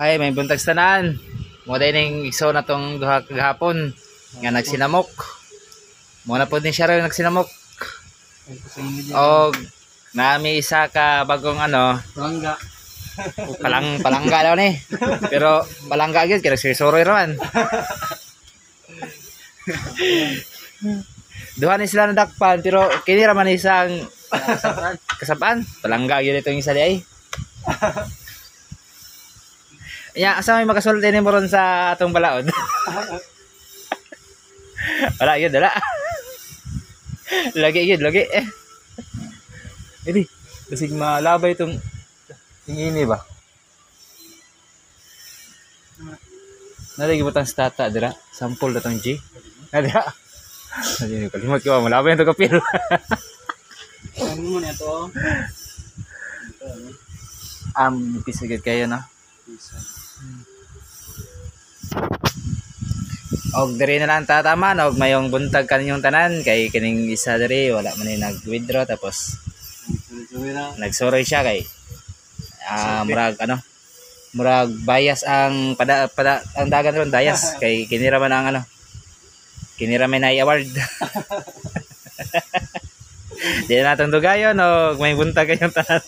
Ay, may buntag sa tanan. Mo day ning igso na tong duha kagahapon nga nagsinamok. Mo na pud ni siya rin nagsinamok. Og nami isa ka bagong Palangga. palangga daw ni. Pero palangga gyud kay nagsisuroy raman. Duha ni sila nadakpan pero kini ra man isang kasapaan. Palangga gyud itong isa di ay. Ya, asa may makasulti ni mo ron sa atong balaod? Wala yun, wala. Lagi yun, lagi. Hindi, kasi malabay itong tingini ba? Nalagi ba itong stata, dira? Sample na itong G? Dira? Kalimot ko, malabay itong kapil. Ano mo na ito? Pisigit kayo, no? Og diri na lang tataman og mayong buntag kaninyong tanan kay kining isa diri wala man ni nag-withdraw tapos nagsuroy siya kay murag bias ang ang dagan ron bias kay kinira man ang kinira man ay award. Di na natong dugayon og may buntag kayong tanan.